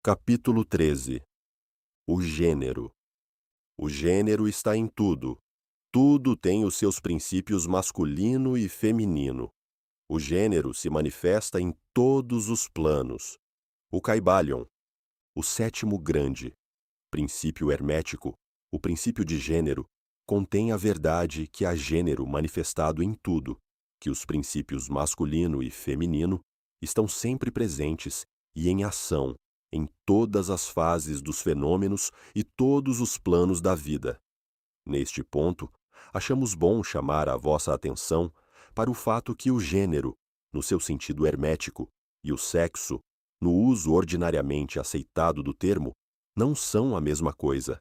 Capítulo 13. O gênero. O gênero está em tudo. Tudo tem os seus princípios masculino e feminino. O gênero se manifesta em todos os planos. O Kybalion, o sétimo grande, princípio hermético, o princípio de gênero, contém a verdade que há gênero manifestado em tudo, que os princípios masculino e feminino estão sempre presentes e em ação em todas as fases dos fenômenos e todos os planos da vida. Neste ponto, achamos bom chamar a vossa atenção para o fato que o gênero, no seu sentido hermético, e o sexo, no uso ordinariamente aceitado do termo, não são a mesma coisa.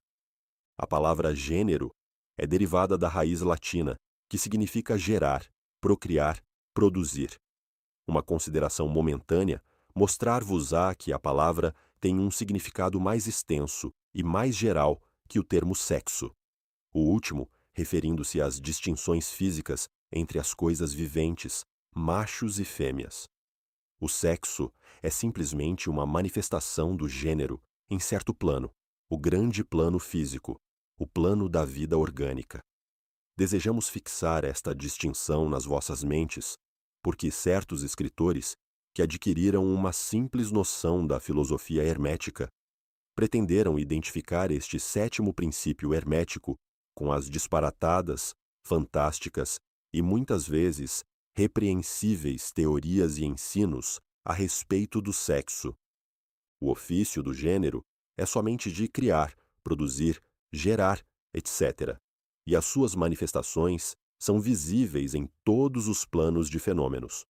A palavra gênero é derivada da raiz latina, que significa gerar, procriar, produzir. Uma consideração momentânea mostrar-vos-á que a palavra tem um significado mais extenso e mais geral que o termo sexo. O último, referindo-se às distinções físicas entre as coisas viventes, machos e fêmeas. O sexo é simplesmente uma manifestação do gênero em certo plano, o grande plano físico, o plano da vida orgânica. Desejamos fixar esta distinção nas vossas mentes, porque certos escritores, que adquiriram uma simples noção da filosofia hermética, pretenderam identificar este sétimo princípio hermético com as disparatadas, fantásticas e muitas vezes repreensíveis teorias e ensinos a respeito do sexo. O ofício do gênero é somente de criar, produzir, gerar, etc. E as suas manifestações são visíveis em todos os planos de fenômenos.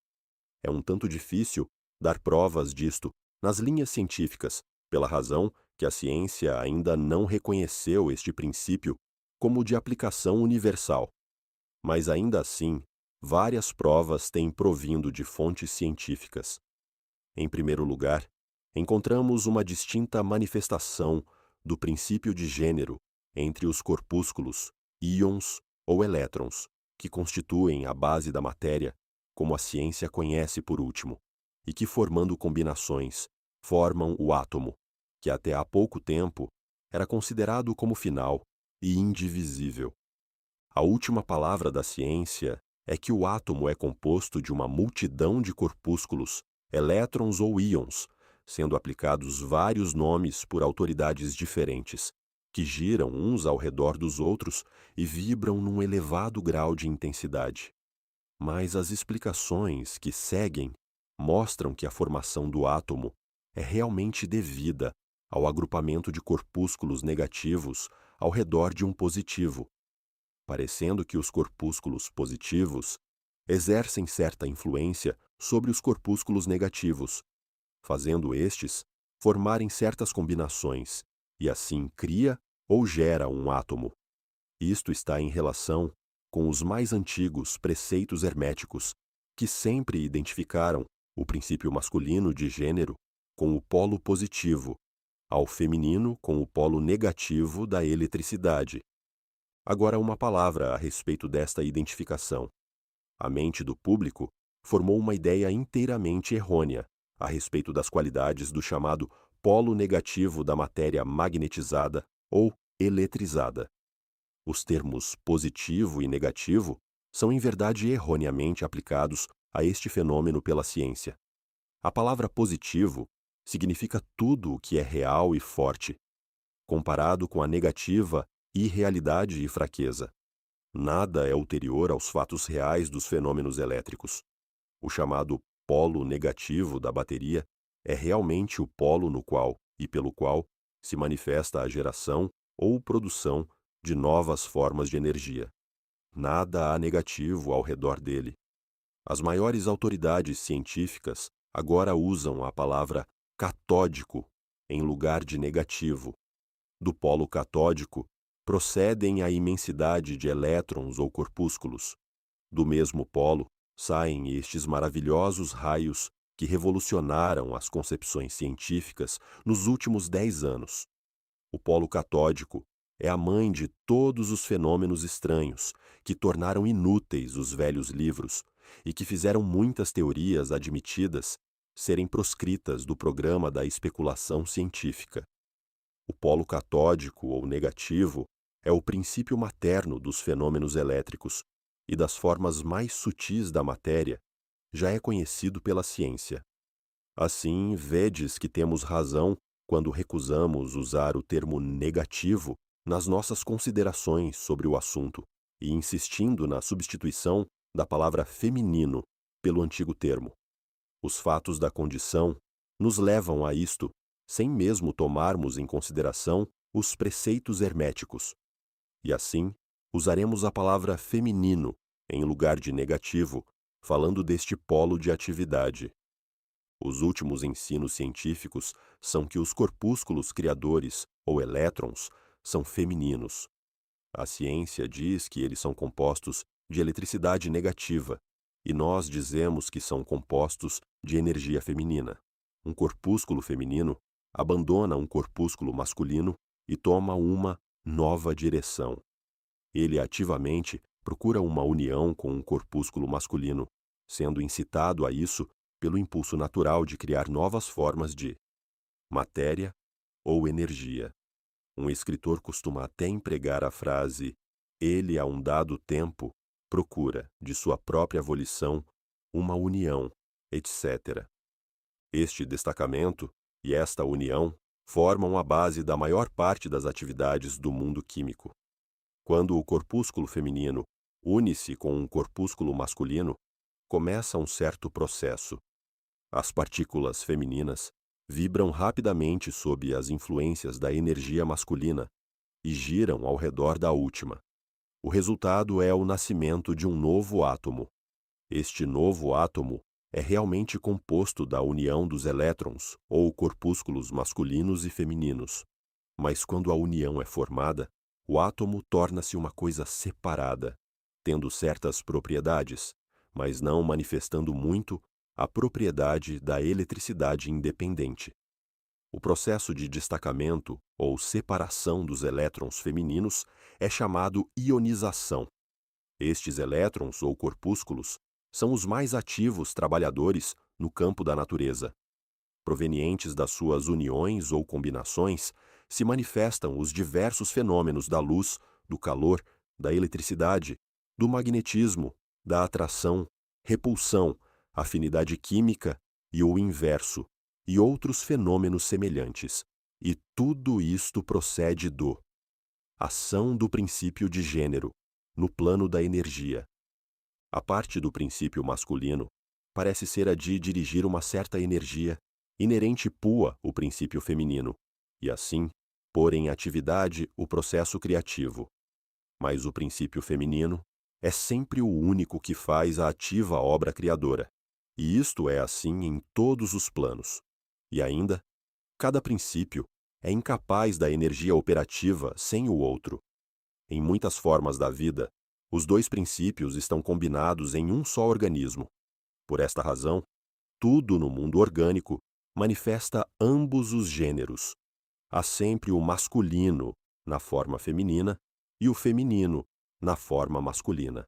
É um tanto difícil dar provas disto nas linhas científicas, pela razão que a ciência ainda não reconheceu este princípio como de aplicação universal. Mas ainda assim, várias provas têm provindo de fontes científicas. Em primeiro lugar, encontramos uma distinta manifestação do princípio de gênero entre os corpúsculos, íons ou elétrons, que constituem a base da matéria, como a ciência conhece por último, e que, formando combinações, formam o átomo, que até há pouco tempo era considerado como final e indivisível. A última palavra da ciência é que o átomo é composto de uma multidão de corpúsculos, elétrons ou íons, sendo aplicados vários nomes por autoridades diferentes, que giram uns ao redor dos outros e vibram num elevado grau de intensidade. Mas as explicações que seguem mostram que a formação do átomo é realmente devida ao agrupamento de corpúsculos negativos ao redor de um positivo, parecendo que os corpúsculos positivos exercem certa influência sobre os corpúsculos negativos, fazendo estes formarem certas combinações, e assim cria ou gera um átomo. Isto está em relação com os mais antigos preceitos herméticos, que sempre identificaram o princípio masculino de gênero com o polo positivo, ao feminino com o polo negativo da eletricidade. Agora, uma palavra a respeito desta identificação. A mente do público formou uma ideia inteiramente errônea a respeito das qualidades do chamado polo negativo da matéria magnetizada ou eletrizada. Os termos positivo e negativo são em verdade erroneamente aplicados a este fenômeno pela ciência. A palavra positivo significa tudo o que é real e forte, comparado com a negativa irrealidade e fraqueza. Nada é ulterior aos fatos reais dos fenômenos elétricos. O chamado polo negativo da bateria é realmente o polo no qual e pelo qual se manifesta a geração ou produção de novas formas de energia. Nada há negativo ao redor dele. As maiores autoridades científicas agora usam a palavra catódico em lugar de negativo. Do polo catódico procedem a imensidade de elétrons ou corpúsculos. Do mesmo polo saem estes maravilhosos raios que revolucionaram as concepções científicas nos últimos 10 anos. O polo catódico é a mãe de todos os fenômenos estranhos que tornaram inúteis os velhos livros e que fizeram muitas teorias admitidas serem proscritas do programa da especulação científica. O polo catódico ou negativo é o princípio materno dos fenômenos elétricos e das formas mais sutis da matéria, já é conhecido pela ciência. Assim, vedes que temos razão quando recusamos usar o termo negativo nas nossas considerações sobre o assunto e insistindo na substituição da palavra feminino pelo antigo termo. Os fatos da condição nos levam a isto, sem mesmo tomarmos em consideração os preceitos herméticos. E assim, usaremos a palavra feminino em lugar de negativo, falando deste polo de atividade. Os últimos ensinos científicos são que os corpúsculos criadores, ou elétrons, são femininos. A ciência diz que eles são compostos de eletricidade negativa, e nós dizemos que são compostos de energia feminina. Um corpúsculo feminino abandona um corpúsculo masculino e toma uma nova direção. Ele ativamente procura uma união com um corpúsculo masculino, sendo incitado a isso pelo impulso natural de criar novas formas de matéria ou energia. Um escritor costuma até empregar a frase "ele a um dado tempo procura, de sua própria volição, uma união, etc." Este destacamento e esta união formam a base da maior parte das atividades do mundo químico. Quando o corpúsculo feminino une-se com um corpúsculo masculino, começa um certo processo. As partículas femininas vibram rapidamente sob as influências da energia masculina e giram ao redor da última. O resultado é o nascimento de um novo átomo. Este novo átomo é realmente composto da união dos elétrons ou corpúsculos masculinos e femininos. Mas quando a união é formada, o átomo torna-se uma coisa separada, tendo certas propriedades, mas não manifestando muito a propriedade da eletricidade independente. O processo de destacamento ou separação dos elétrons femininos é chamado ionização. Estes elétrons ou corpúsculos são os mais ativos trabalhadores no campo da natureza. Provenientes das suas uniões ou combinações, se manifestam os diversos fenômenos da luz, do calor, da eletricidade, do magnetismo, da atração, repulsão, afinidade química e o inverso, e outros fenômenos semelhantes. E tudo isto procede do ação do princípio de gênero, no plano da energia. A parte do princípio masculino parece ser a de dirigir uma certa energia, inerente pua o princípio feminino, e assim pôr em atividade o processo criativo. Mas o princípio feminino é sempre o único que faz a ativa obra criadora, e isto é assim em todos os planos. E ainda, cada princípio é incapaz da energia operativa sem o outro. Em muitas formas da vida, os dois princípios estão combinados em um só organismo. Por esta razão, tudo no mundo orgânico manifesta ambos os gêneros. Há sempre o masculino na forma feminina e o feminino na forma masculina.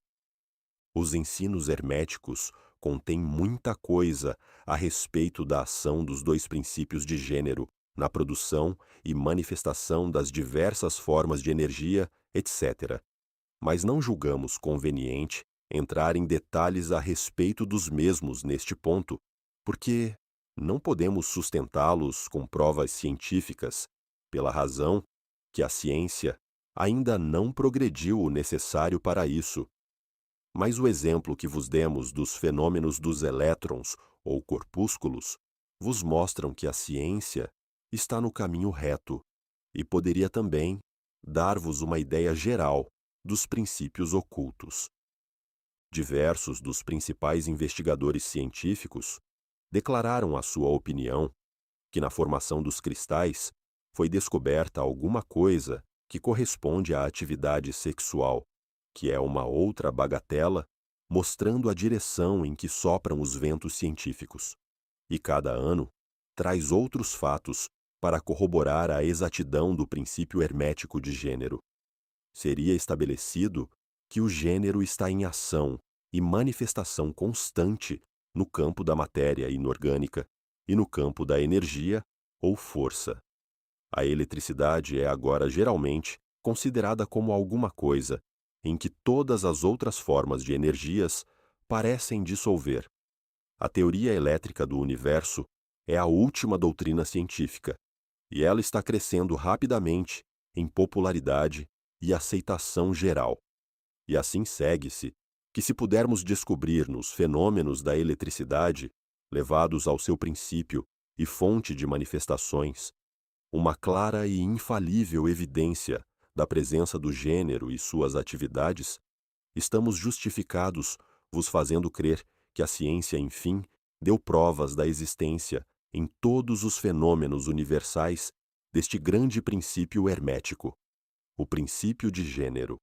Os ensinos herméticos contêm muita coisa a respeito da ação dos dois princípios de gênero na produção e manifestação das diversas formas de energia, etc. Mas não julgamos conveniente entrar em detalhes a respeito dos mesmos neste ponto, porque não podemos sustentá-los com provas científicas, pela razão que a ciência ainda não progrediu o necessário para isso. Mas o exemplo que vos demos dos fenômenos dos elétrons ou corpúsculos vos mostram que a ciência está no caminho reto e poderia também dar-vos uma ideia geral dos princípios ocultos. Diversos dos principais investigadores científicos declararam a sua opinião que na formação dos cristais foi descoberta alguma coisa que corresponde à atividade sexual, que é uma outra bagatela, mostrando a direção em que sopram os ventos científicos. E cada ano traz outros fatos para corroborar a exatidão do princípio hermético de gênero. Seria estabelecido que o gênero está em ação e manifestação constante no campo da matéria inorgânica e no campo da energia ou força. A eletricidade é agora geralmente considerada como alguma coisa em que todas as outras formas de energias parecem dissolver. A teoria elétrica do universo é a última doutrina científica, e ela está crescendo rapidamente em popularidade e aceitação geral. E assim segue-se que, se pudermos descobrir nos fenômenos da eletricidade, levados ao seu princípio e fonte de manifestações, uma clara e infalível evidência da presença do gênero e suas atividades, estamos justificados vos fazendo crer que a ciência, enfim, deu provas da existência em todos os fenômenos universais deste grande princípio hermético, o princípio de gênero.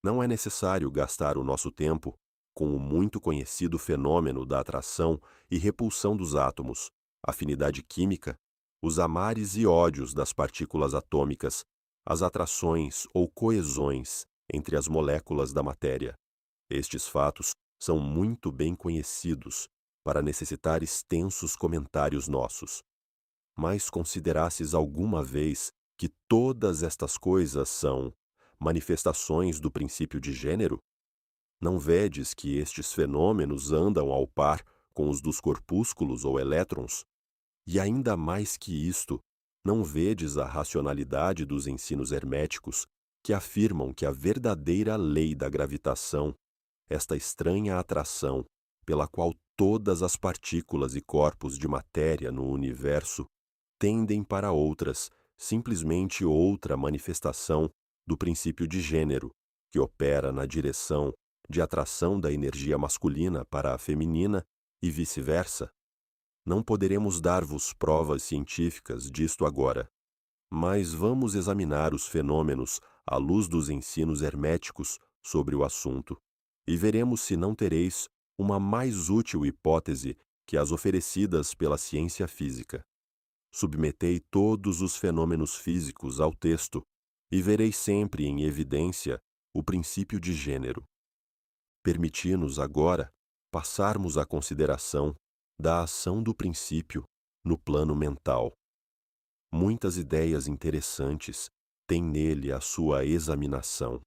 Não é necessário gastar o nosso tempo com o muito conhecido fenômeno da atração e repulsão dos átomos, afinidade química, os amares e ódios das partículas atômicas, as atrações ou coesões entre as moléculas da matéria. Estes fatos são muito bem conhecidos para necessitar extensos comentários nossos. Mas considerastes alguma vez que todas estas coisas são manifestações do princípio de gênero? Não vedes que estes fenômenos andam ao par com os dos corpúsculos ou elétrons? E ainda mais que isto, não vedes a racionalidade dos ensinos herméticos que afirmam que a verdadeira lei da gravitação, esta estranha atração pela qual todas as partículas e corpos de matéria no universo tendem para outras, simplesmente outra manifestação do princípio de gênero, que opera na direção de atração da energia masculina para a feminina e vice-versa? Não poderemos dar-vos provas científicas disto agora, mas vamos examinar os fenômenos à luz dos ensinos herméticos sobre o assunto, e veremos se não tereis uma mais útil hipótese que as oferecidas pela ciência física. Submetei todos os fenômenos físicos ao texto, e vereis sempre em evidência o princípio de gênero. Permiti-nos agora passarmos à consideração da ação do princípio no plano mental. Muitas ideias interessantes têm nele a sua examinação.